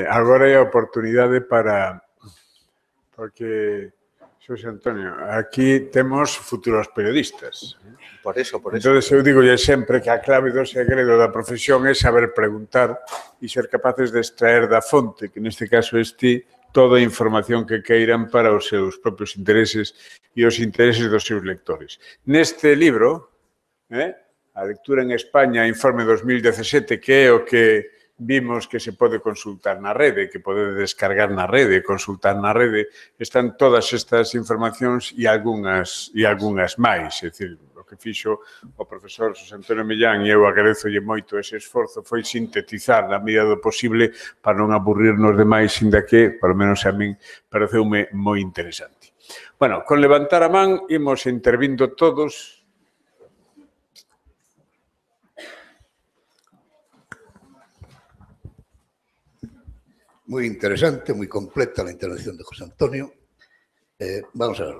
Agora é a oportunidade para... Porque, Xosé Antonio, aquí temos futuros periodistas. Por eso. Entonces, eu digo sempre que a clave do segredo da profesión é saber preguntar e ser capaces de extraer da fonte, que neste caso toda a información que queiran para os seus propios intereses e os intereses dos seus lectores. Neste libro, a lectura en España, informe 2017, que é o que vimos que se pode consultar na rede, que pode descargar na rede, consultar na rede, están todas estas informacións e algunhas máis. É dicir, o que fixo o profesor Xosé Antonio Millán, e eu agradezolle moito ese esforzo, foi sintetizar na medida do posible para non aburrirnos demais, inda que, polo menos a min, pareceume moi interesante. Bueno, con levantar a man, imos intervindo todos. Muy interesante, muy completa la intervención de José Antonio. Vamos a ver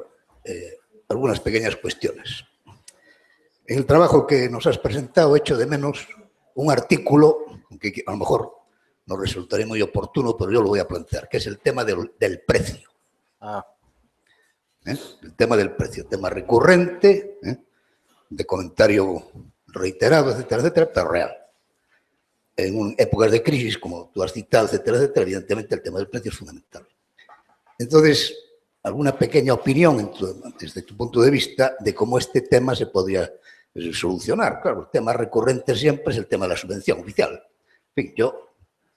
algunas pequeñas cuestiones. En el trabajo que nos has presentado, echo de menos un artículo que a lo mejor no resultaría muy oportuno, pero yo lo voy a plantear, que es el tema del precio. El tema del precio, tema recurrente, de comentario reiterado, etcétera, etcétera, pero real. En épocas de crisis, como tú has citado, etcétera, etcétera, evidentemente el tema del precio es fundamental. Entonces, alguna pequeña opinión desde tu punto de vista de cómo este tema se podría solucionar. Claro, el tema recurrente siempre es el tema de la subvención oficial. En fin, yo,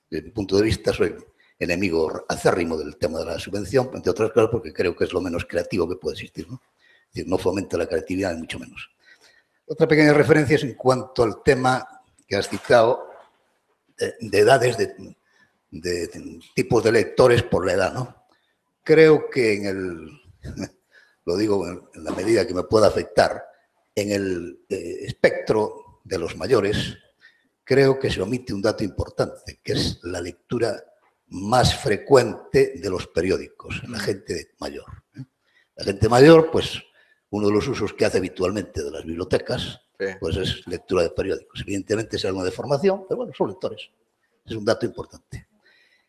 desde mi punto de vista, soy enemigo acérrimo del tema de la subvención, entre otras cosas porque creo que es lo menos creativo que puede existir, ¿no? Es decir, no fomenta la creatividad, ni mucho menos. Otra pequeña referencia es en cuanto al tema que has citado, de edades, de tipos de lectores por la edad, ¿no? Creo que lo digo en la medida que me pueda afectar, en el espectro de los mayores, creo que se omite un dato importante, que es la lectura más frecuente de los periódicos, la gente mayor. La gente mayor, pues, uno de los usos que hace habitualmente de las bibliotecas, pues es lectura de periódicos. Evidentemente es algo de formación, pero bueno, son lectores. Es un dato importante.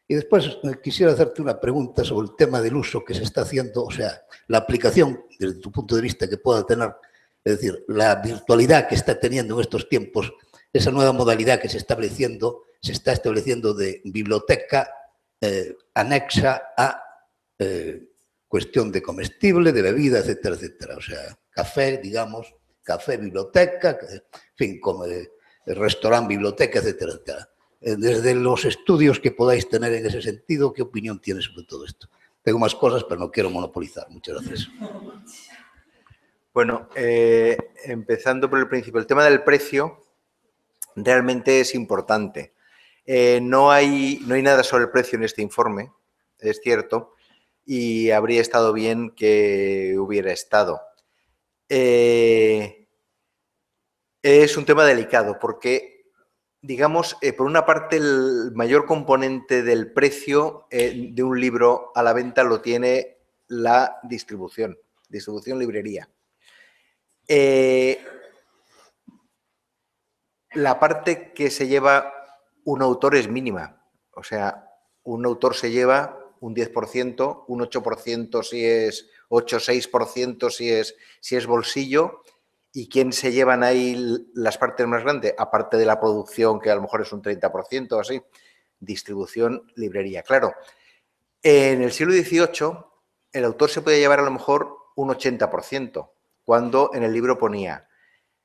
Y después quisiera hacerte una pregunta sobre el tema del uso que se está haciendo, o sea, la aplicación desde tu punto de vista que pueda tener, es decir, la virtualidad que está teniendo en estos tiempos, esa nueva modalidad que se está estableciendo de biblioteca anexa a cuestión de comestible, de bebida, etcétera, etcétera. O sea, café, digamos, café, biblioteca, en fin, como restaurante, biblioteca, etcétera, etcétera. Desde los estudios que podáis tener en ese sentido, ¿qué opinión tienes sobre todo esto? Tengo más cosas, pero no quiero monopolizar. Muchas gracias. Bueno, empezando por el principio, el tema del precio realmente es importante. No hay nada sobre el precio en este informe, es cierto, y habría estado bien que hubiera estado. Es un tema delicado porque, digamos, por una parte el mayor componente del precio de un libro a la venta lo tiene la distribución librería. La parte que se lleva un autor es mínima, o sea, un autor se lleva un 10%, un 8% si es 8, 6% si es bolsillo. ¿Y quién se llevan ahí las partes más grandes? Aparte de la producción, que a lo mejor es un 30% o así, distribución, librería. Claro, en el siglo XVIII el autor se podía llevar a lo mejor un 80%, cuando en el libro ponía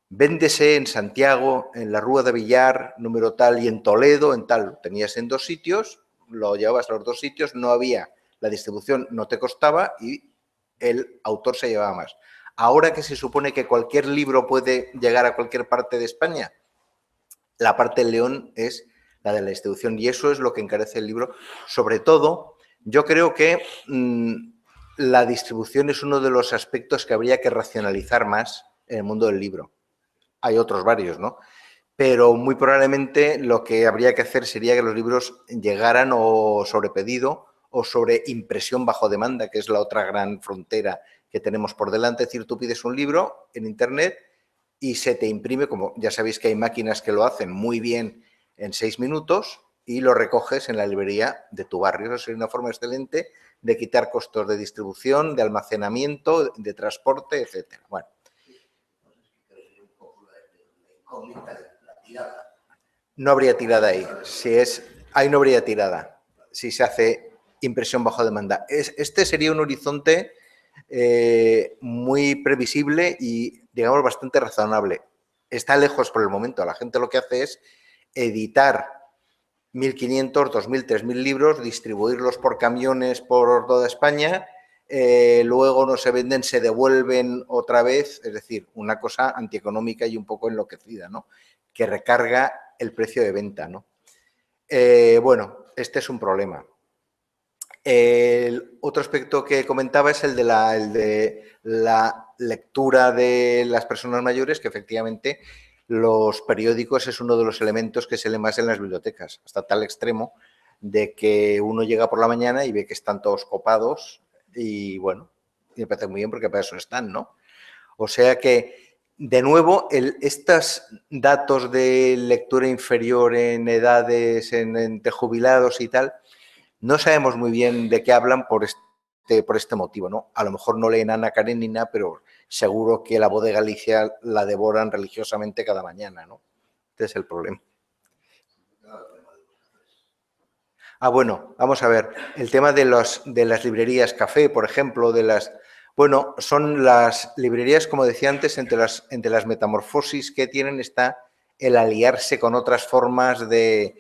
véndese en Santiago, en la Rúa de Villar, número tal, y en Toledo, en tal. Tenías en 2 sitios, lo llevabas a los 2 sitios, no había, la distribución no te costaba y el autor se llevaba más. Ahora que se supone que cualquier libro puede llegar a cualquier parte de España, la parte del león es la de la distribución y eso es lo que encarece el libro. Sobre todo, yo creo que la distribución es uno de los aspectos que habría que racionalizar más en el mundo del libro. Hay otros varios, ¿no? Pero muy probablemente lo que habría que hacer sería que los libros llegaran o sobre pedido o sobre impresión bajo demanda, que es la otra gran frontera que tenemos por delante. Es decir, tú pides un libro en Internet y se te imprime, como ya sabéis que hay máquinas que lo hacen muy bien en 6 minutos, y lo recoges en la librería de tu barrio. Eso sería una forma excelente de quitar costos de distribución, de almacenamiento, de transporte, etcétera. Bueno. No habría tirada ahí. Ahí no habría tirada si se hace impresión bajo demanda. Este sería un horizonte muy previsible y, digamos, bastante razonable. Está lejos por el momento. La gente lo que hace es editar 1.500, 2.000, 3.000 libros, distribuirlos por camiones por toda España, luego no se venden, se devuelven otra vez, es decir, una cosa antieconómica y un poco enloquecida, ¿no? Que recarga el precio de venta, ¿no? Bueno, este es un problema. El otro aspecto que comentaba es el de la lectura de las personas mayores, que efectivamente los periódicos es uno de los elementos que se lee más en las bibliotecas, hasta tal extremo de que uno llega por la mañana y ve que están todos copados y, bueno, me parece muy bien porque para eso están, ¿no? O sea que, de nuevo, estos datos de lectura inferior en edades, entre jubilados y tal, no sabemos muy bien de qué hablan por este motivo, ¿no? A lo mejor no leen Ana Karenina, pero seguro que la Voz de Galicia la devoran religiosamente cada mañana, ¿no? Este es el problema. Bueno, vamos a ver. El tema de las librerías café, por ejemplo, bueno, son las librerías, como decía antes, entre las metamorfosis que tienen está el aliarse con otras formas de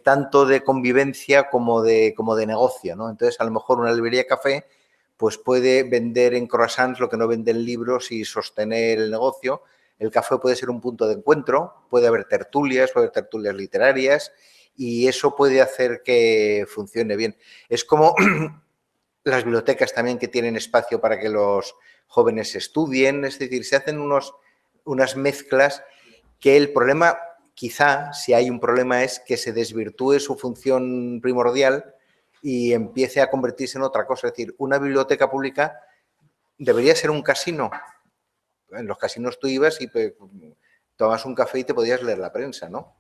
tanto de convivencia como de negocio, ¿no? Entonces, a lo mejor una librería café pues puede vender en croissants lo que no venden libros y sostener el negocio. El café puede ser un punto de encuentro, puede haber tertulias literarias y eso puede hacer que funcione bien. Es como las bibliotecas también que tienen espacio para que los jóvenes estudien, es decir, se hacen unas mezclas que el problema, quizá, si hay un problema, es que se desvirtúe su función primordial y empiece a convertirse en otra cosa. Es decir, una biblioteca pública debería ser un casino. En los casinos tú ibas y tomas un café y te podías leer la prensa, ¿no?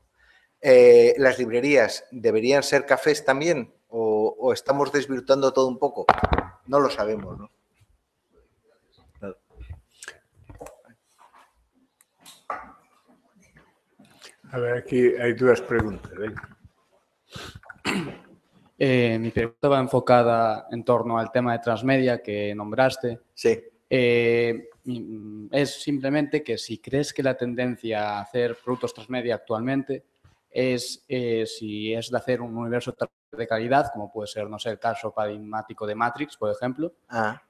¿Las librerías deberían ser cafés también? ¿O estamos desvirtuando todo un poco? No lo sabemos, ¿no? A ver, aquí hay dos preguntas. Mi pregunta va enfocada en torno al tema de transmedia que nombraste. Sí. Es simplemente que si crees que la tendencia a hacer productos transmedia actualmente es si es de hacer un universo de calidad, como puede ser, no sé, el caso paradigmático de Matrix, por ejemplo,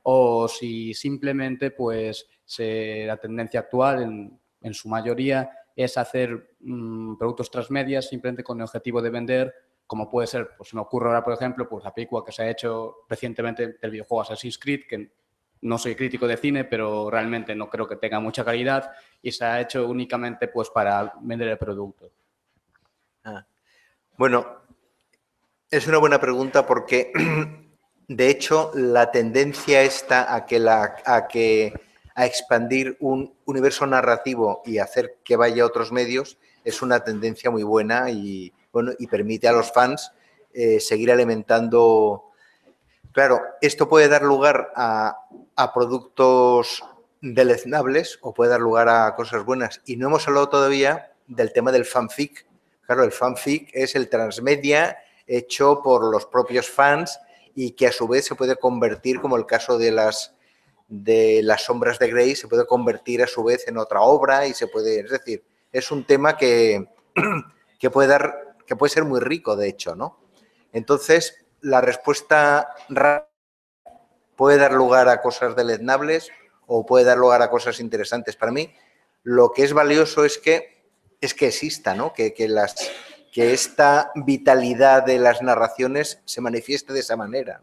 o si simplemente pues la tendencia actual en su mayoría es hacer productos transmedia simplemente con el objetivo de vender, como puede ser, pues me ocurre ahora, por ejemplo, pues la película que se ha hecho recientemente del videojuego Assassin's Creed, que no soy crítico de cine, pero realmente no creo que tenga mucha calidad y se ha hecho únicamente pues para vender el producto. Bueno, es una buena pregunta porque, de hecho, la tendencia está a expandir un universo narrativo y hacer que vaya a otros medios es una tendencia muy buena y, bueno, y permite a los fans seguir alimentando. Claro, esto puede dar lugar a productos deleznables o puede dar lugar a cosas buenas. Y no hemos hablado todavía del tema del fanfic. Claro, el fanfic es el transmedia hecho por los propios fans y que a su vez se puede convertir, como el caso de las sombras de Grey, se puede convertir a su vez en otra obra y es decir, es un tema que puede ser muy rico, de hecho, ¿no? Entonces, la respuesta puede dar lugar a cosas deleznables o puede dar lugar a cosas interesantes. Para mí, lo que es valioso es que exista, ¿no? Que esta vitalidad de las narraciones se manifieste de esa manera.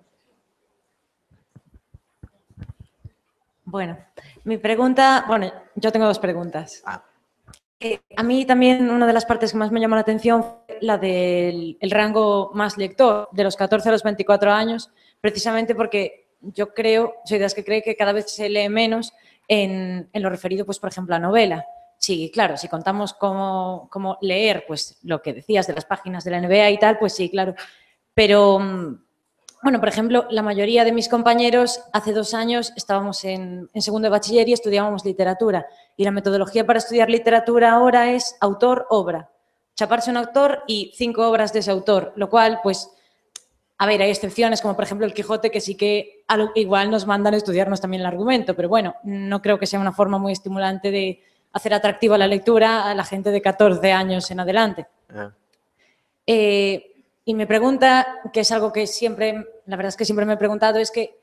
Bueno, mi pregunta, yo tengo dos preguntas. A mí también una de las partes que más me llamó la atención fue la del rango más lector, de los 14 a los 24 años, precisamente porque yo soy de las que cree que cada vez se lee menos en lo referido, pues, por ejemplo, a novela. sí, claro, si contamos cómo leer, pues lo que decías de las páginas de la NBA y tal, pues sí, claro. Pero, bueno, por ejemplo, la mayoría de mis compañeros hace 2 años estábamos en segundo de bachiller y estudiábamos literatura. Y la metodología para estudiar literatura ahora es autor-obra. Chaparse un autor y 5 obras de ese autor, lo cual, pues, a ver, hay excepciones como por ejemplo el Quijote, que sí que igual nos mandan a estudiarnos también el argumento, pero bueno, no creo que sea una forma muy estimulante de hacer atractiva la lectura a la gente de 14 años en adelante. Y me pregunta, que es algo que siempre, la verdad es que siempre me he preguntado, es que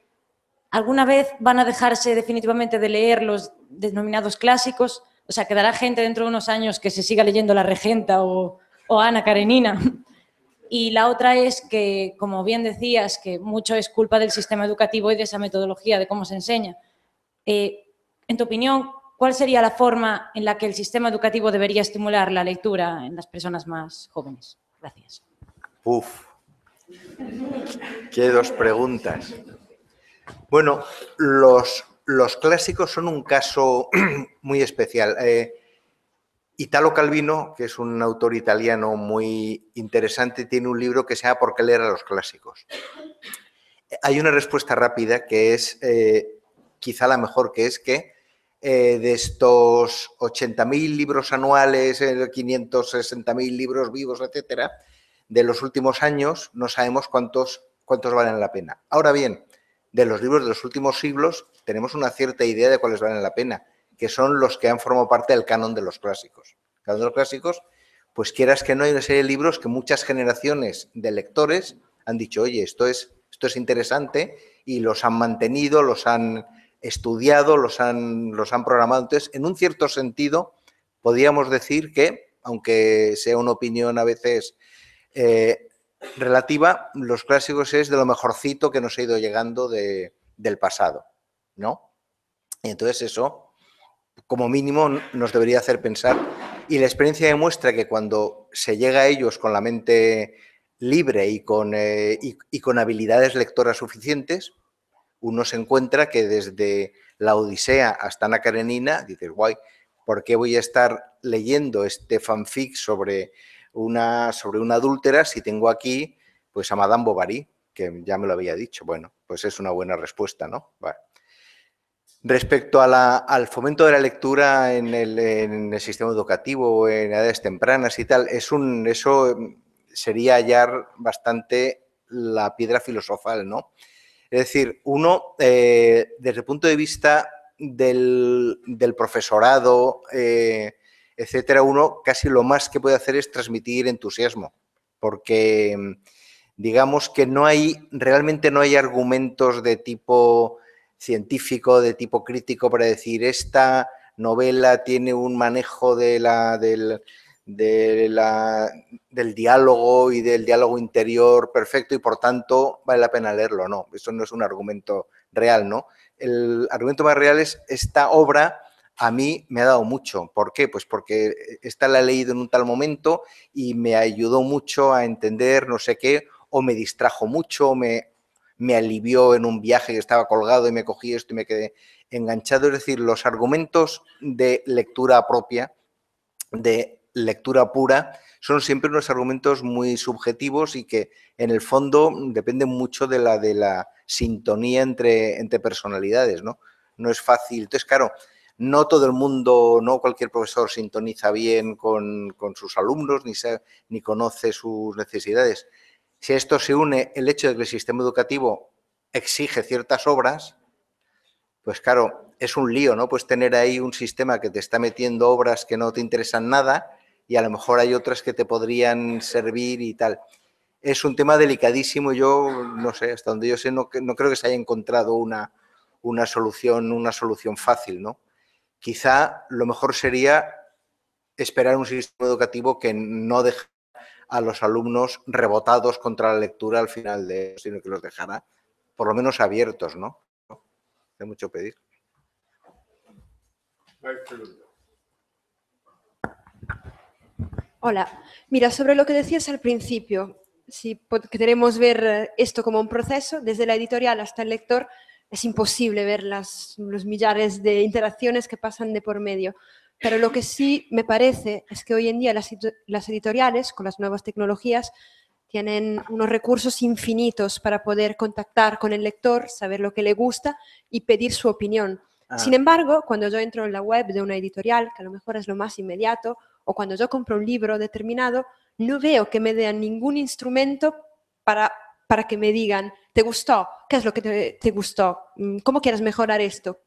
¿alguna vez van a dejarse definitivamente de leer los denominados clásicos? O sea, ¿quedará gente dentro de unos años que se siga leyendo La Regenta o Ana Karenina? Y la otra es que, como bien decías, que mucho es culpa del sistema educativo y de esa metodología, de cómo se enseña. En tu opinión, ¿cuál sería la forma en la que el sistema educativo debería estimular la lectura en las personas más jóvenes? Gracias. Uf, qué 2 preguntas. Bueno, los clásicos son un caso muy especial. Italo Calvino, que es un autor italiano muy interesante, tiene un libro que se llama ¿Por qué leer a los clásicos? Hay una respuesta rápida que es quizá la mejor, que es que de estos 80.000 libros anuales, 560.000 libros vivos, etcétera, de los últimos años no sabemos cuántos valen la pena. Ahora bien, de los libros de los últimos siglos tenemos una cierta idea de cuáles valen la pena, que son los que han formado parte del canon de los clásicos. El canon de los clásicos, pues quieras que no, hay una serie de libros que muchas generaciones de lectores han dicho, oye, esto es interesante, y los han mantenido, los han estudiado, los han programado. Entonces, en un cierto sentido, podríamos decir que, aunque sea una opinión a veces relativa, los clásicos es de lo mejorcito que nos ha ido llegando del pasado, ¿no? Y entonces eso, como mínimo, nos debería hacer pensar. Y la experiencia demuestra que cuando se llega a ellos con la mente libre y con habilidades lectoras suficientes, uno se encuentra que desde la Odisea hasta Ana Karenina, dices, guay, ¿por qué voy a estar leyendo este fanfic sobre una adúltera si tengo aquí pues a Madame Bovary, que ya me lo había dicho? Bueno, pues es una buena respuesta, ¿no? Vale. Respecto al fomento de la lectura en el sistema educativo, en edades tempranas y tal, eso sería hallar bastante la piedra filosofal, ¿no? Es decir, uno, desde el punto de vista del profesorado, etcétera, uno casi lo más que puede hacer es transmitir entusiasmo, porque digamos que realmente no hay argumentos de tipo científico, de tipo crítico, para decir esta novela tiene un manejo del diálogo y del diálogo interior perfecto y por tanto vale la pena leerlo. No, eso no es un argumento real, ¿no? El argumento más real es esta obra a mí me ha dado mucho. ¿Por qué? Pues porque esta la he leído en un tal momento y me ayudó mucho a entender no sé qué, o me distrajo mucho, me alivió en un viaje que estaba colgado y me cogí esto y me quedé enganchado. Es decir, los argumentos de lectura propia, de lectura pura, son siempre unos argumentos muy subjetivos y que en el fondo dependen mucho de la sintonía entre personalidades, ¿no? No es fácil. Entonces, claro, no todo el mundo, no cualquier profesor sintoniza bien con sus alumnos ni conoce sus necesidades. Si a esto se une el hecho de que el sistema educativo exige ciertas obras, pues claro, es un lío, ¿no? Puedes tener ahí un sistema que te está metiendo obras que no te interesan nada y a lo mejor hay otras que te podrían servir y tal. Es un tema delicadísimo. Yo no sé, hasta donde yo sé, no creo que se haya encontrado una solución fácil, ¿no? Quizá lo mejor sería esperar un sistema educativo que no deje a los alumnos rebotados contra la lectura al final sino que los dejara por lo menos abiertos, ¿no? Hay mucho pedir. Hola, mira, sobre lo que decías al principio, si queremos ver esto como un proceso, desde la editorial hasta el lector, es imposible ver los millares de interacciones que pasan de por medio. Pero lo que sí me parece es que hoy en día las editoriales, con las nuevas tecnologías, tienen unos recursos infinitos para poder contactar con el lector, saber lo que le gusta y pedir su opinión. Sin embargo, cuando yo entro en la web de una editorial, que a lo mejor es lo más inmediato, o cuando yo compro un libro determinado, no veo que me den ningún instrumento para que me digan, ¿te gustó? ¿Qué es lo que te gustó? ¿Cómo quieres mejorar esto?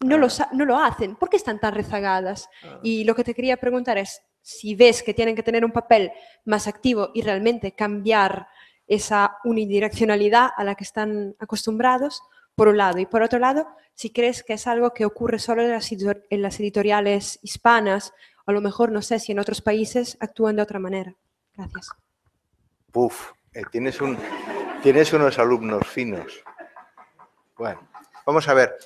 No lo hacen. ¿Por qué están tan rezagadas? Y lo que te quería preguntar es, si ves que tienen que tener un papel más activo y realmente cambiar esa unidireccionalidad a la que están acostumbrados, por un lado. Y por otro lado, si crees que es algo que ocurre solo en las editoriales hispanas, o a lo mejor, no sé, si en otros países actúan de otra manera. Gracias. Tienes unos alumnos finos. Bueno, vamos a ver.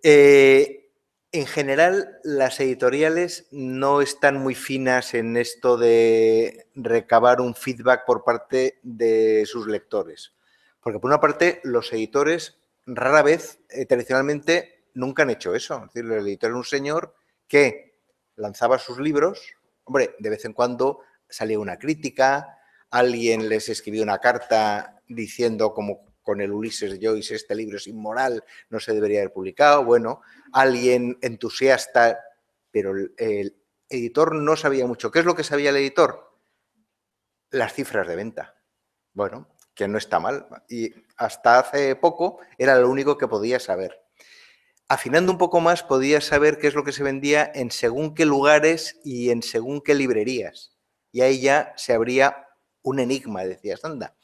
En general, las editoriales no están muy finas en esto de recabar un feedback por parte de sus lectores. Porque, por una parte, los editores rara vez, tradicionalmente, nunca han hecho eso. Es decir, el editor era un señor que lanzaba sus libros. Hombre, de vez en cuando salía una crítica, alguien les escribía una carta diciendo, como con el Ulises de Joyce, este libro es inmoral, no se debería haber publicado. Bueno, alguien entusiasta, pero el editor no sabía mucho. ¿Qué es lo que sabía el editor? Las cifras de venta. Bueno, que no está mal. Y hasta hace poco era lo único que podía saber. Afinando un poco más, podía saber qué es lo que se vendía en según qué lugares y en según qué librerías. Y ahí ya se abría un enigma, decías, anda.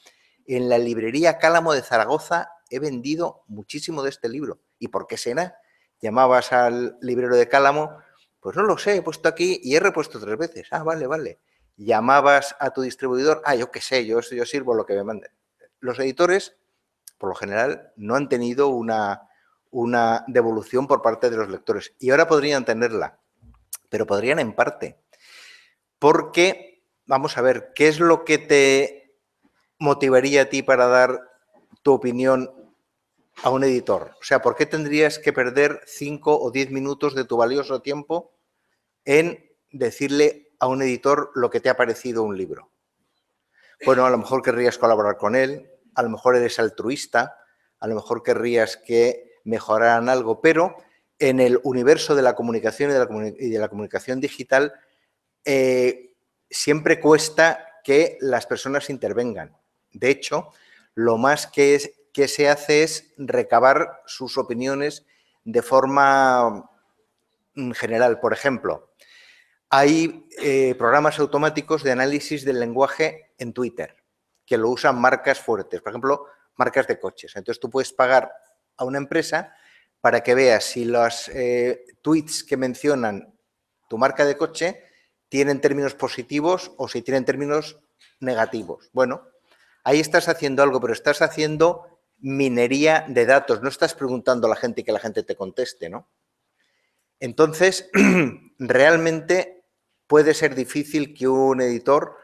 En la librería Cálamo de Zaragoza he vendido muchísimo de este libro. ¿Y por qué será? Llamabas al librero de Cálamo, pues no lo sé, he puesto aquí y he repuesto 3 veces. Ah, vale, vale. Llamabas a tu distribuidor, yo qué sé, yo sirvo lo que me manden. Los editores, por lo general, no han tenido una devolución por parte de los lectores. Y ahora podrían tenerla, pero podrían en parte. Porque, vamos a ver, ¿qué es lo que te motivaría a ti para dar tu opinión a un editor? O sea, ¿por qué tendrías que perder 5 o 10 minutos de tu valioso tiempo en decirle a un editor lo que te ha parecido un libro? Bueno, a lo mejor querrías colaborar con él, a lo mejor eres altruista, a lo mejor querrías que mejoraran algo, pero en el universo de la comunicación y de la comunicación digital siempre cuesta que las personas intervengan. De hecho, lo más que se hace es recabar sus opiniones de forma general. Por ejemplo, hay programas automáticos de análisis del lenguaje en Twitter que lo usan marcas fuertes, por ejemplo, marcas de coches. Entonces, tú puedes pagar a una empresa para que veas si los tweets que mencionan tu marca de coche tienen términos positivos o si tienen términos negativos. Bueno, ahí estás haciendo algo, pero estás haciendo minería de datos. No estás preguntando a la gente y que la gente te conteste, ¿no? Entonces, realmente puede ser difícil que un editor,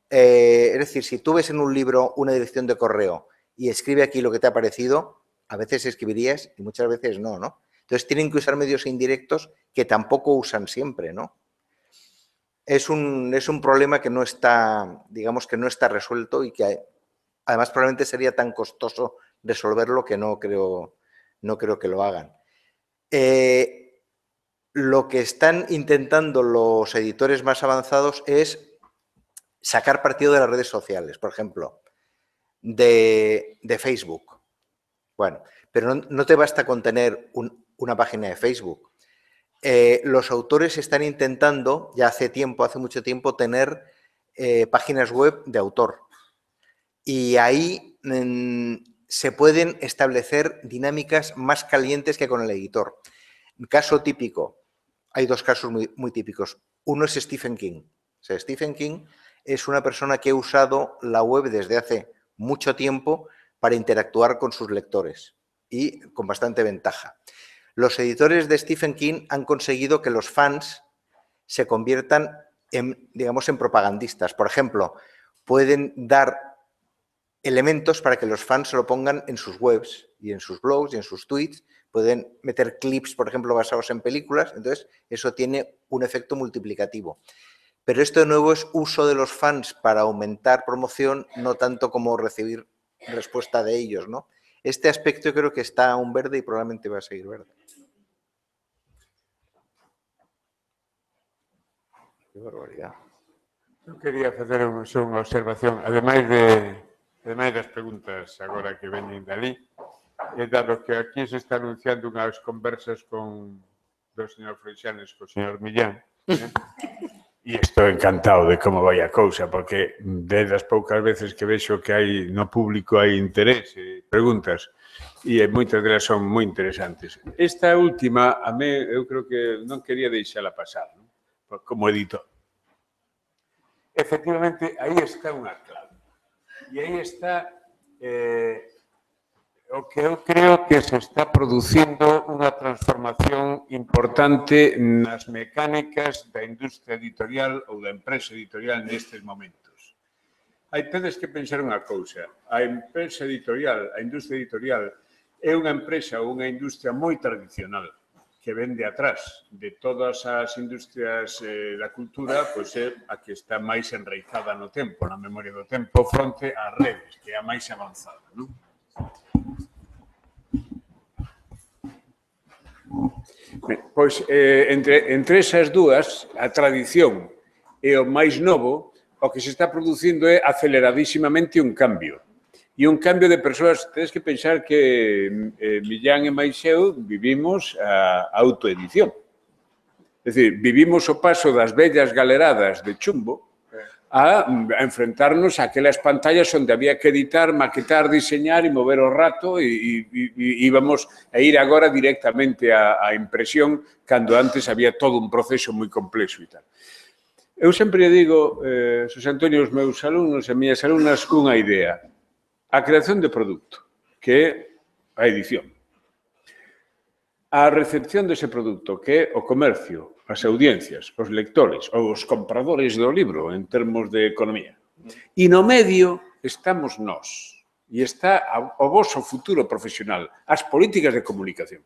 es decir, si tú ves en un libro una dirección de correo y escribe aquí lo que te ha parecido, a veces escribirías y muchas veces no, ¿no? Entonces, tienen que usar medios indirectos que tampoco usan siempre, ¿no? Es un problema que no está, digamos, que no está resuelto y que además probablemente sería tan costoso resolverlo que no creo que lo hagan. Lo que están intentando los editores más avanzados es sacar partido de las redes sociales, por ejemplo, de Facebook. Bueno, pero no te basta con tener una página de Facebook. Los autores están intentando, ya hace mucho tiempo, tener páginas web de autor. Y ahí se pueden establecer dinámicas más calientes que con el editor. Caso típico, hay 2 casos muy típicos. Uno es Stephen King. O sea, Stephen King es una persona que ha usado la web desde hace mucho tiempo para interactuar con sus lectores y con bastante ventaja. Los editores de Stephen King han conseguido que los fans se conviertan en, digamos, en propagandistas. Por ejemplo, pueden dar elementos para que los fans se lo pongan en sus webs y en sus blogs y en sus tweets. Pueden meter clips, por ejemplo, basados en películas. Entonces, eso tiene un efecto multiplicativo. Pero esto de nuevo es uso de los fans para aumentar promoción, no tanto como recibir respuesta de ellos, ¿no? Este aspecto yo creo que está aún verde y probablemente va a seguir verde. Qué barbaridad. Eu quería facer unha observación, ademais das preguntas agora que veñen dali, dado que aquí se está anunciando unhas conversas do señor Freixanes co señor Millán, e estou encantado de como vai a cousa, porque de das poucas veces que vexo que hai no público hai interés e preguntas, e moitas delas son moi interesantes. Esta última, a mí, eu creo que non quería deixala pasar, non? Como editor. Efectivamente, aí está unha clave. E aí está o que eu creo que se está producindo unha transformación importante nas mecánicas da industria editorial ou da empresa editorial nestes momentos. Aí tedes que pensar unha cousa. A empresa editorial, a industria editorial, é unha empresa ou unha industria moi tradicional que ven de atrás de todas as industrias da cultura, pois é a que está máis enraizada no tempo, na memoria do tempo, fronte ás redes, que é a máis avanzada, non? Pois, entre esas dúas, a tradición e o máis novo, o que se está producindo é aceleradísimamente un cambio. E un cambio de persoas, tedes que pensar que Millán e máis eu vivimos a autoedición. É dicir, vivimos o paso das vellas galeradas de chumbo a enfrentarnos a aquelas pantallas onde había que editar, maquetar, diseñar e mover o rato e íbamos a ir agora directamente á impresión cando antes había todo un proceso moi complexo e tal. Eu sempre digo, Xosé Antonio, aos meus alumnos e miñas alumnas, unha idea. A creación de produto, que é a edición. A recepción dese produto, que é o comercio, as audiencias, os lectores ou os compradores do libro en termos de economía. E no medio estamos nós. E está o voso futuro profesional, as políticas de comunicación.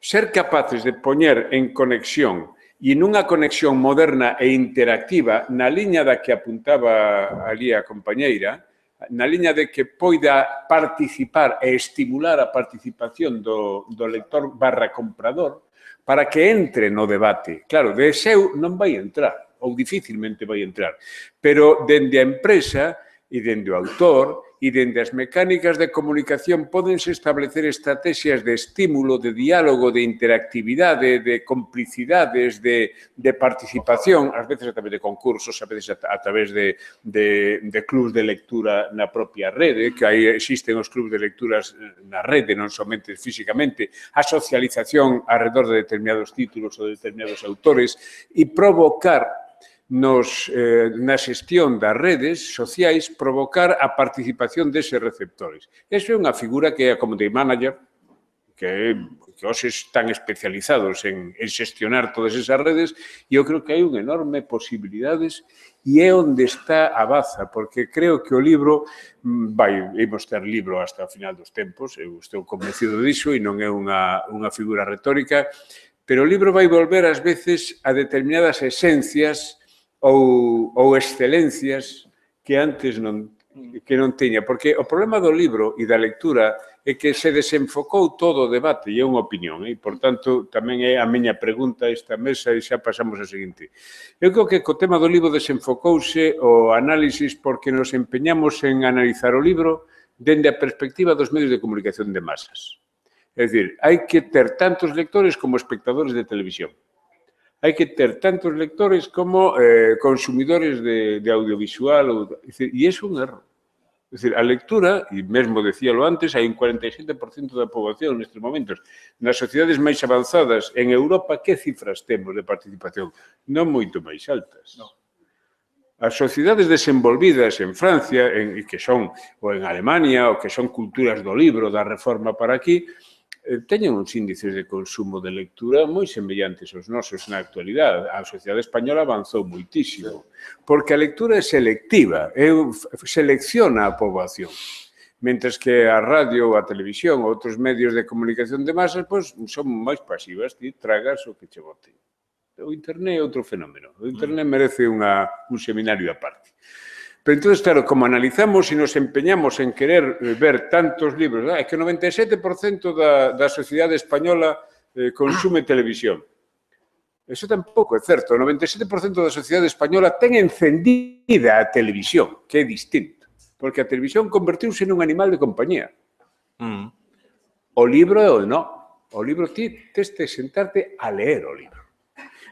Ser capaces de poñer en conexión e nunha conexión moderna e interactiva na liña da que apuntaba ali a compañeira, na liña de que poida participar e estimular a participación do lector barra comprador para que entre no debate. Claro, de seu non vai entrar, ou dificilmente vai entrar, pero dende a empresa e dende o autor e dende as mecánicas de comunicación pódense establecer estrategias de estímulo, de diálogo, de interactividade, de complicidades, de participación, ás veces a través de concursos, a veces a través de clubs de lectura na propia rede, que aí existen os clubs de lecturas na rede, non somente físicamente, a socialización alrededor de determinados títulos ou de determinados autores e provocar na xestión das redes sociais, provocar a participación deses receptores. Esa é unha figura que é a community manager, que hoxe están especializados en xestionar todas esas redes, e eu creo que hai unha enorme posibilidades e é onde está a baza, porque creo que o libro imos ter libro hasta o final dos tempos, eu estou convencido disso e non é unha figura retórica, pero o libro vai volver ás veces a determinadas esencias ou excelencias que antes non tiña. Porque o problema do libro e da lectura é que se desenfocou todo o debate e é unha opinión. E, por tanto, tamén é a miña pregunta esta mesa e xa pasamos a seguinte. Eu creo que co tema do libro desenfocouse o análisis porque nos empeñamos en analizar o libro dende a perspectiva dos medios de comunicación de masas. É dicir, hai que ter tantos lectores como espectadores de televisión. Hai que ter tantos lectores como consumidores de audiovisual. E é un erro. É dicir, a lectura, e mesmo decíalo antes, hai un 47% da poboación nestes momentos. Nas sociedades máis avanzadas en Europa, que cifras temos de participación? Non moito máis altas. As sociedades desenvolvidas en Francia, que son, ou en Alemania, ou que son culturas do libro, da reforma para aquí, teñen uns índices de consumo de lectura moi semellantes aos nosos na actualidade. A sociedade española avanzou moitísimo, porque a lectura é selectiva, selecciona a poboación. Mentres que a radio, a televisión ou outros medios de comunicación de masas pois, son máis pasivas, ti tragas o que che bote. O internet é outro fenómeno. O internet merece un seminario aparte. Pero, entonces, claro, como analizamos e nos empeñamos en querer ver tantos libros, é que o 97% da sociedade española consume televisión. Eso tampouco é certo. O 97% da sociedade española ten encendida a televisión, que é distinto. Porque a televisión convertiuse nun animal de compañía. O libro é o no. O libro ti tes de sentarte a leer o libro.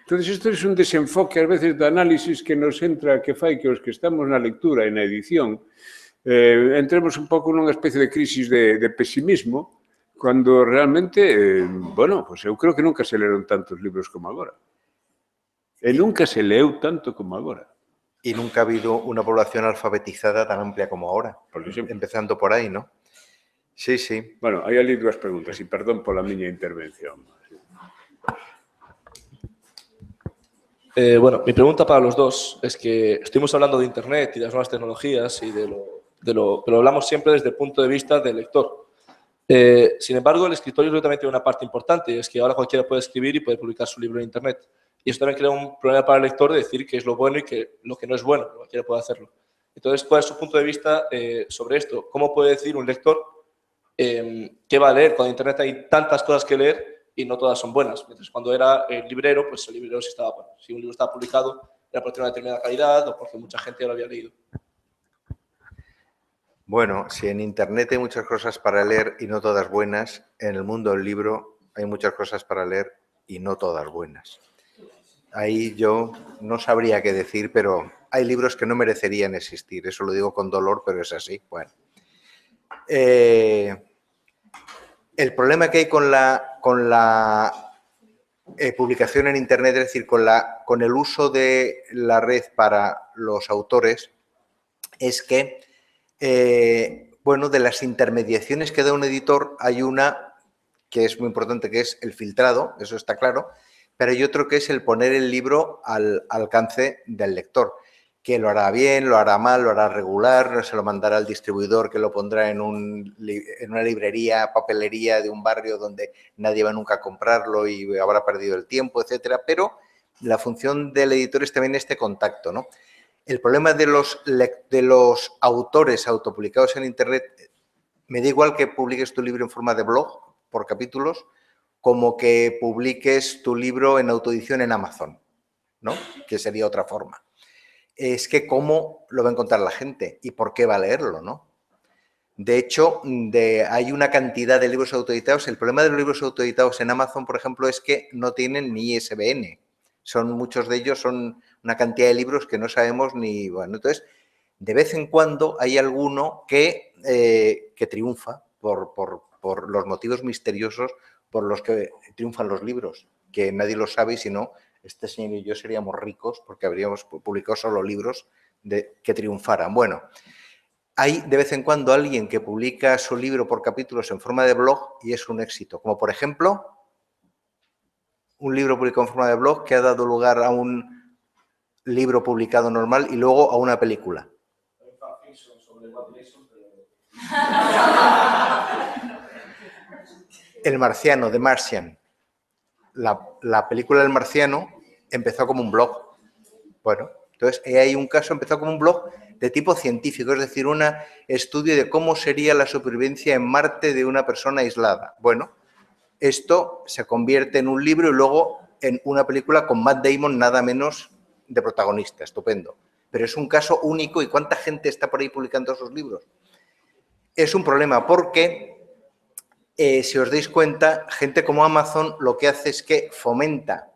Entón, isto é un desenfoque, ás veces, de análisis que nos entra, que fai que os que estamos na lectura e na edición entremos un pouco nunha especie de crisis de pesimismo, cando realmente, bueno, pues eu creo que nunca se leron tantos libros como agora. E nunca se leu tanto como agora. Y nunca ha habido una población alfabetizada tan amplia como ahora, empezando por ahí, ¿no? Sí, sí. Bueno, hai ali dúas preguntas, e perdón pola miña intervención. Bueno, mi pregunta para los dos es que estuvimos hablando de Internet y de las nuevas tecnologías y pero hablamos siempre desde el punto de vista del lector. Sin embargo, el escritorio creo que también tiene una parte importante, es que ahora cualquiera puede escribir y puede publicar su libro en Internet. Y esto también crea un problema para el lector de decir qué es lo bueno y lo que no es bueno, cualquiera puede hacerlo. Entonces, ¿cuál es su punto de vista sobre esto? ¿Cómo puede decir un lector qué va a leer? Cuando en Internet hay tantas cosas que leer y no todas son buenas. Mientras cuando era el librero, pues el librero sí estaba bueno. Si un libro estaba publicado, era porque tenía una determinada calidad o porque mucha gente ya lo había leído. Bueno, si en Internet hay muchas cosas para leer y no todas buenas, en el mundo del libro hay muchas cosas para leer y no todas buenas. Ahí yo no sabría qué decir, pero hay libros que no merecerían existir. Eso lo digo con dolor, pero es así. Bueno. El problema que hay con la publicación en Internet, es decir, con el uso de la red para los autores, es que, bueno, de las intermediaciones que da un editor, hay una que es muy importante, que es el filtrado, eso está claro, pero hay otro que es el poner el libro al alcance del lector, que lo hará bien, lo hará mal, lo hará regular, se lo mandará al distribuidor que lo pondrá en una librería, papelería de un barrio donde nadie va nunca a comprarlo y habrá perdido el tiempo, etcétera. Pero la función del editor es también este contacto, ¿no? El problema de los autores autopublicados en Internet, me da igual que publiques tu libro en forma de blog, por capítulos, como que publiques tu libro en autoedición en Amazon, ¿no? Que sería otra forma. Es que cómo lo va a encontrar la gente y por qué va a leerlo, ¿no? De hecho, hay una cantidad de libros autoeditados. El problema de los libros autoeditados en Amazon, por ejemplo, es que no tienen ni ISBN. Muchos de ellos son una cantidad de libros que no sabemos ni... Bueno, entonces, de vez en cuando hay alguno que triunfa por los motivos misteriosos por los que triunfan los libros, que nadie lo sabe y si no... Este señor y yo seríamos ricos porque habríamos publicado solo libros que triunfaran. Bueno, hay de vez en cuando alguien que publica su libro por capítulos en forma de blog y es un éxito. Como por ejemplo, un libro publicado en forma de blog que ha dado lugar a un libro publicado normal y luego a una película. El Marciano, The Martian. La película del Marciano empezó como un blog. Bueno, entonces hay un caso, empezó como un blog de tipo científico, es decir, un estudio de cómo sería la supervivencia en Marte de una persona aislada. Bueno, esto se convierte en un libro y luego en una película con Matt Damon nada menos de protagonista, estupendo. Pero es un caso único y ¿cuánta gente está por ahí publicando sus libros? Es un problema porque... si os dais cuenta, gente como Amazon lo que hace es que fomenta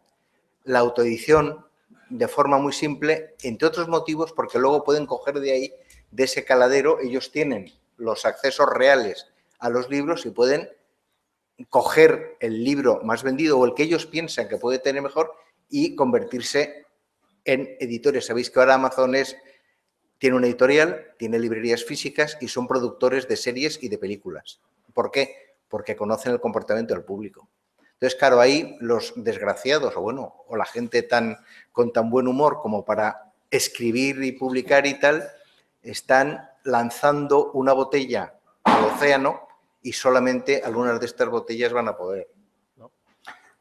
la autoedición de forma muy simple, entre otros motivos, porque luego pueden coger de ahí, de ese caladero, ellos tienen los accesos reales a los libros y pueden coger el libro más vendido o el que ellos piensan que puede tener mejor y convertirse en editores. Sabéis que ahora Amazon tiene una editorial, tiene librerías físicas y son productores de series y de películas. ¿Por qué? porque conocen el comportamiento del público. Entonces, claro, ahí los desgraciados o la gente con tan buen humor como para escribir y publicar y tal, están lanzando una botella al océano y solamente algunas de estas botellas van a poder. ¿No?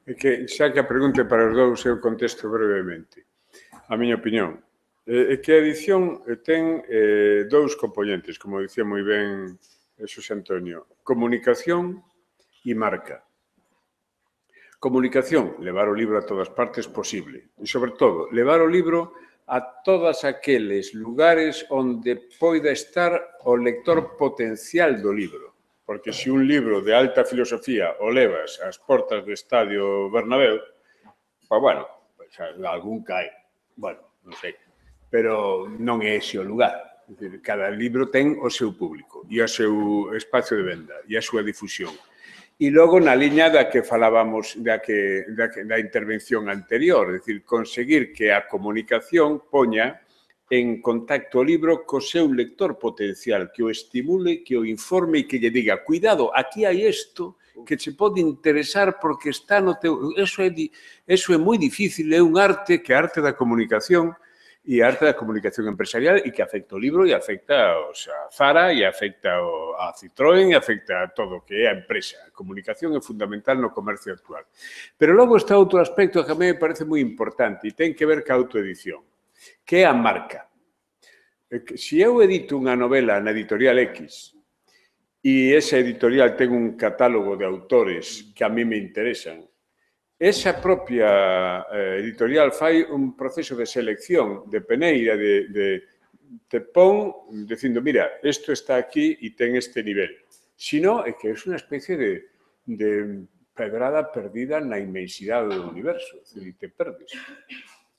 É que, xa que a pregunta para os dous, eu contesto brevemente. A miña opinión é que a edición ten dous componentes, como dicía moi ben Xosé Antonio, comunicación e marca. Comunicación, levar o libro a todas partes posible. E, sobre todo, levar o libro a todos aqueles lugares onde poida estar o lector potencial do libro. Porque se un libro de alta filosofía o levas ás portas do Estadio Bernabéu, pois, bueno, algún cae. Bueno, non sei. Pero non é ese o lugar. É dicir, cada libro ten o seu público e o seu espacio de venda e a súa difusión. E logo, na liña da que falábamos da intervención anterior, é dicir, conseguir que a comunicación poña en contacto o libro co seu lector potencial, que o estimule, que o informe e que lle diga, cuidado, aquí hai isto que che pode interesar porque está no teu... Eso é moi difícil, é un arte que é a arte da comunicación e a arte da comunicación empresarial e que afecta o libro e afecta a Zara e afecta a Citroën e afecta a todo o que é a empresa. A comunicación é fundamental no comercio actual. Pero logo está outro aspecto que a mí me parece moi importante e ten que ver ca autoedición, que é a marca. Se eu edito unha novela na editorial X e esa editorial ten un catálogo de autores que a mí me interesan, esa propia editorial fai un proceso de selección, de peneira, te pon dicindo, mira, isto está aquí e ten este nivel. Si no, é que é unha especie de pedrada perdida na inmensidade do universo, e te perdes.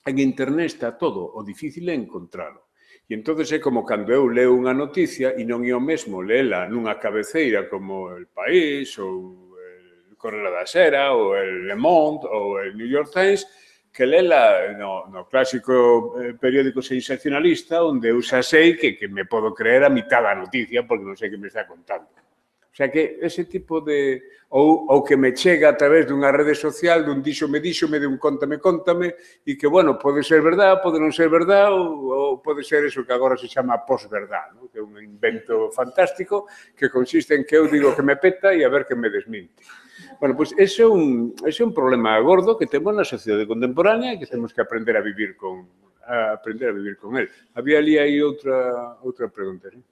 En internet está todo, o difícil é encontralo. E entón é como cando eu leo unha noticia e non é o mesmo lela nunha cabeceira como El País ou Correo da Sera, ou el Le Monde, ou el New York Times, que lela no clásico periódico sensacionalista, onde eu xa sei que me podo creer a mitad da noticia, porque non sei que me está contando. O sea que ese tipo de... Ou que me chega a través dunha rede social, dun díxome, de un contame, e que, bueno, pode ser verdad, pode non ser verdad, ou pode ser eso que agora se chama posverdad, ¿no? Que é un invento fantástico que consiste en que eu digo que me peta e a ver que me desminte. Bueno, pois ese é un problema gordo que temos na sociedade contemporánea e que temos que aprender a vivir con él. Había ali aí outra pregunta, ¿sí?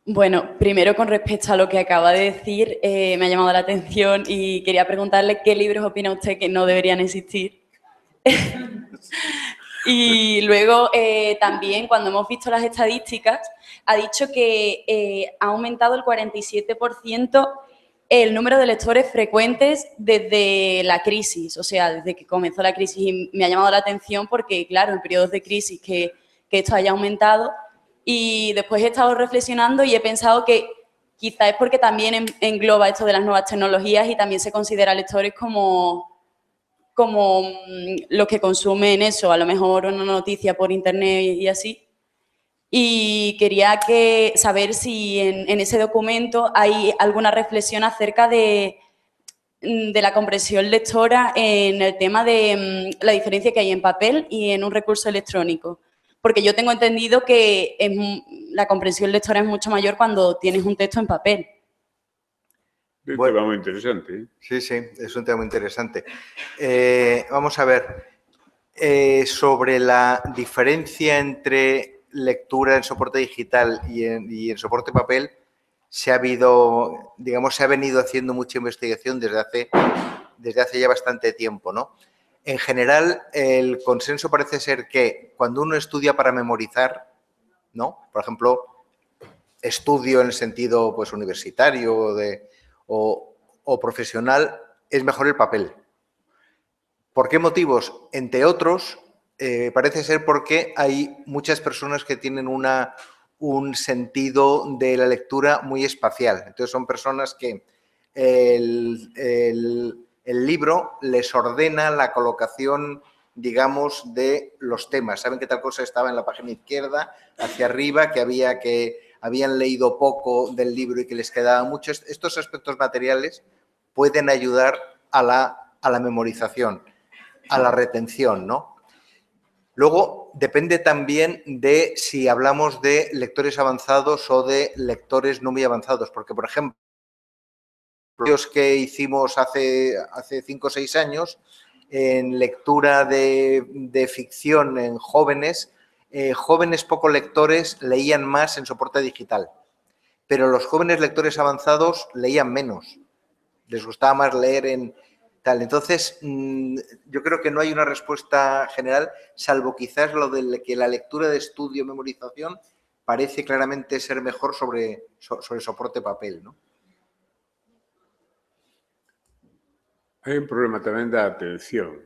Bueno, primero con respecto a lo que acaba de decir, me ha llamado la atención y quería preguntarle qué libros opina usted que no deberían existir. Y luego también, cuando hemos visto las estadísticas, ha dicho que ha aumentado el 47% el número de lectores frecuentes desde la crisis, o sea, desde que comenzó la crisis. Y me ha llamado la atención porque, claro, en periodos de crisis que esto haya aumentado. Y después he estado reflexionando y he pensado que quizá es porque también engloba esto de las nuevas tecnologías y también se considera lectores como los que consumen eso, a lo mejor una noticia por internet y así. Y quería saber si en ese documento hay alguna reflexión acerca de la comprensión lectora en el tema de la diferencia que hay en papel y en un recurso electrónico. Porque yo tengo entendido que la comprensión lectora es mucho mayor cuando tienes un texto en papel. Es un tema muy interesante. ¿Eh? Sí, es un tema muy interesante. Vamos a ver, sobre la diferencia entre lectura en soporte digital y en soporte papel, se ha venido haciendo mucha investigación desde hace ya bastante tiempo, ¿no? En general, el consenso parece ser que cuando uno estudia para memorizar, ¿no? Por ejemplo, estudio en el sentido pues, universitario o profesional, es mejor el papel. ¿Por qué motivos? Entre otros, parece ser porque hay muchas personas que tienen un sentido de la lectura muy espacial. Entonces, son personas que el libro les ordena la colocación digamos, de los temas. Saben que tal cosa estaba en la página izquierda, hacia arriba, que habían leído poco del libro y que les quedaba mucho. Estos aspectos materiales pueden ayudar a la memorización, a la retención, ¿no? Luego, depende también de si hablamos de lectores avanzados o de lectores no muy avanzados, porque, por ejemplo, los que hicimos hace 5 o 6 años, en lectura de ficción en jóvenes, jóvenes poco lectores leían más en soporte digital, pero los jóvenes lectores avanzados leían menos, les gustaba más leer en tal. Entonces, yo creo que no hay una respuesta general, salvo quizás lo de que la lectura de estudio, memorización, parece claramente ser mejor sobre soporte papel, ¿no? Hai un problema tamén da atención.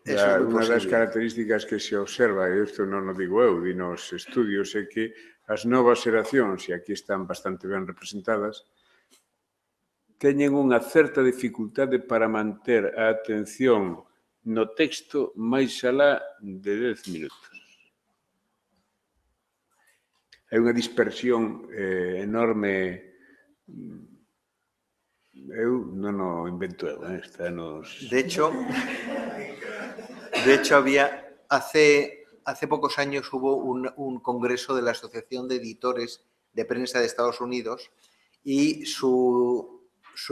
Unha das características que se observa, e isto non o digo eu, di nos estudios, é que as novas xeracións, e aquí están bastante ben representadas, teñen unha certa dificultade para manter a atención no texto máis alá de 10 minutos. Hai unha dispersión enorme. Eu non o invento eu, está nos... De hecho, hace pocos años hubo un congreso de la Asociación de Editores de Prensa de Estados Unidos y su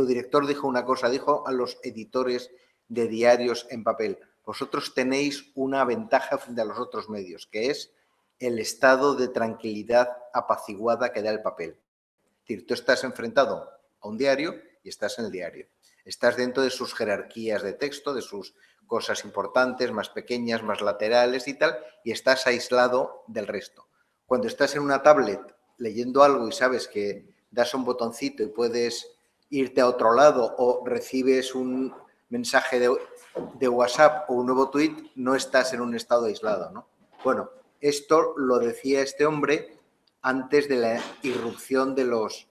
director dijo una cosa, dijo a los editores de diarios en papel: vosotros tenéis una ventaja frente a los otros medios, que es el estado de tranquilidad apaciguada que da el papel. Es decir, tú estás enfrentado a un diario y estás en el diario. Estás dentro de sus jerarquías de texto, de sus cosas importantes, más pequeñas, más laterales y tal, y estás aislado del resto. Cuando estás en una tablet leyendo algo y sabes que das un botoncito y puedes irte a otro lado o recibes un mensaje de WhatsApp o un nuevo tweet, no estás en un estado aislado, ¿no? Bueno, esto lo decía este hombre antes de la irrupción de los...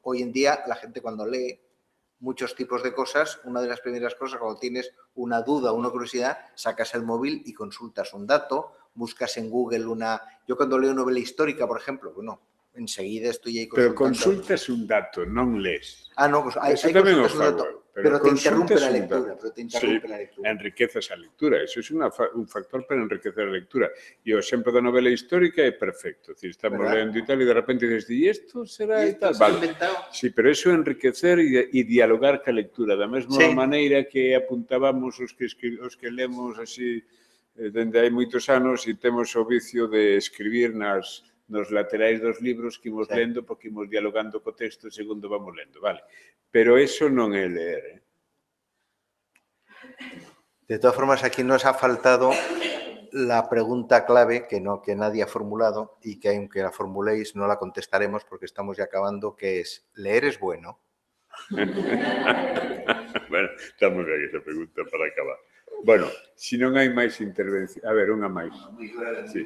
Hoy en día la gente cuando lee muchos tipos de cosas, una de las primeras cosas, cuando tienes una duda o una curiosidad, sacas el móvil y consultas un dato, buscas en Google una... Yo cuando leo novela histórica, por ejemplo, bueno, enseguida estoy ahí consultando... Pero consultas un dato, non lees. Ah, no, pues hay tamén o consultas un dato, fago, pero te interrumpe la consultas un lectura. dato. Pero te interrumpe la lectura. Enriqueces a lectura. Eso es un factor para enriquecer a lectura. E o exemplo da novela histórica é perfecto. Si estamos lendo e tal, e de repente dices, e isto será e tal. Vale. Sí, pero eso é enriquecer e dialogar ca lectura. Da mesma maneira que apuntábamos os que lemos así dende hai moitos anos e temos o vicio de escribir nos laterais dos libros que imos lendo porque imos dialogando co texto segundo vamos lendo, vale. Pero eso non é ler. De todas formas, aquí nos ha faltado la pregunta clave que nadie ha formulado y que aunque la formuléis no la contestaremos porque estamos ya acabando, que es, ¿leer es bueno? Bueno, estamos aquí esa pregunta para acabar. Bueno, si non hai máis intervención... A ver, unha máis. Sí.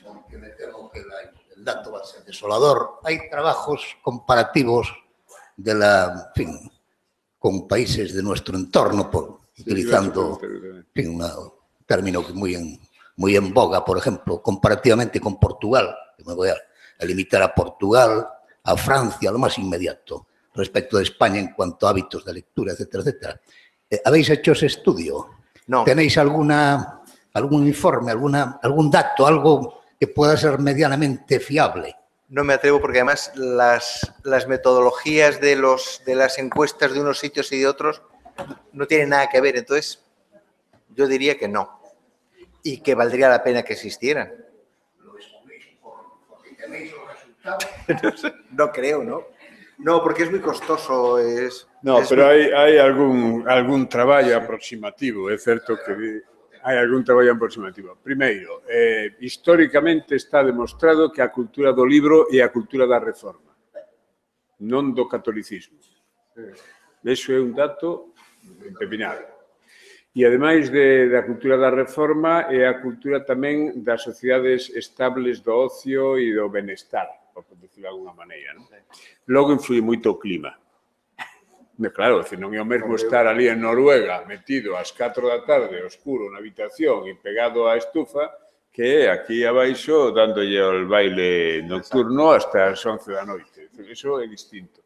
Aunque me temo que el dato va a ser desolador. Hay trabajos comparativos con países de nuestro entorno, utilizando un término que muy en boga, por ejemplo, comparativamente con Portugal, que me voy a limitar a Portugal, a Francia, lo más inmediato, respecto de España en cuanto a hábitos de lectura, etcétera, etcétera. ¿Habéis hecho ese estudio? No. ¿Tenéis algún informe, algún dato, algo que pueda ser medianamente fiable? No me atrevo porque además las metodologías de las encuestas de unos sitios y de otros no tienen nada que ver. Entonces, yo diría que no. Y que valdría la pena que existieran. ¿Lo excluís porque tenéis los resultados? No creo, ¿no? No, porque es muy costoso. Pero hai algún traballo aproximativo, é certo que... Hai algún traballo aproximativo. Primeiro, históricamente está demostrado que a cultura do libro é a cultura da reforma, non do catolicismo. Iso é un dato impepinable. E, ademais da cultura da reforma, é a cultura tamén das sociedades estables do ocio e do benestar, por decirlo de alguna maneira. Logo, influye moito o clima. Claro, non é o mesmo estar ali en Noruega metido ás 4 da tarde, oscuro, na habitación e pegado á estufa, que aquí abaixo dándolle ao baile nocturno hasta as 11 da noite. Iso é distinto.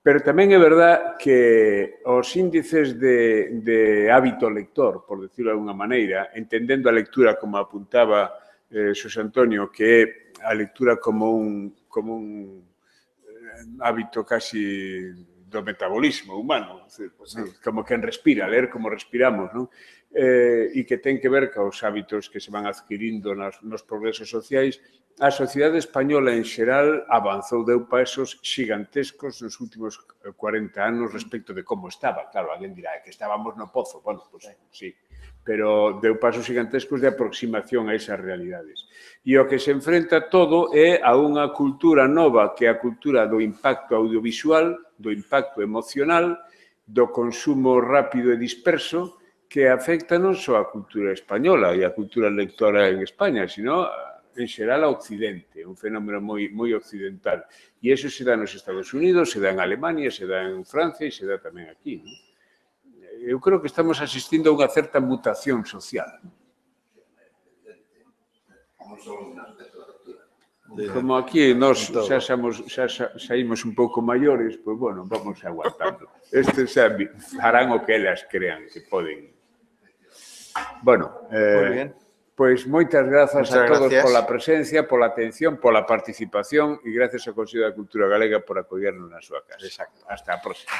Pero tamén é verdad que os índices de hábito lector, por decirlo de alguna maneira, entendendo a lectura como apuntaba Xosé Antonio, que é a lectura como un hábito casi do metabolismo humano, como quen respira, ler como respiramos, non? E que ten que ver cos hábitos que se van adquirindo nos progresos sociais. A sociedade española en xeral avanzou, deu pasos xigantescos nos últimos 40 anos respecto de como estaba. Claro, alguén dirá que estábamos no pozo. Bueno, pois sí, pero deu pasos gigantescos de aproximación a esas realidades. E o que se enfrenta todo é a unha cultura nova, que é a cultura do impacto audiovisual, do impacto emocional, do consumo rápido e disperso, que afecta non só a cultura española e a cultura lectora en España, sino en xeral a Occidente, un fenómeno moi occidental. E iso se dá nos Estados Unidos, se dá en Alemania, se dá en Francia e se dá tamén aquí. Eu creo que estamos asistindo a unha certa mutación social. Como aquí nós xa saímos un pouco maiores, pois, bueno, vamos aguantando. Estes farán o que elas crean que poden. Bueno, pois moitas grazas a todos pola presencia, pola atención, pola participación e gracias ao Consello da Cultura Galega por acollernos na súa casa. Hasta a próxima.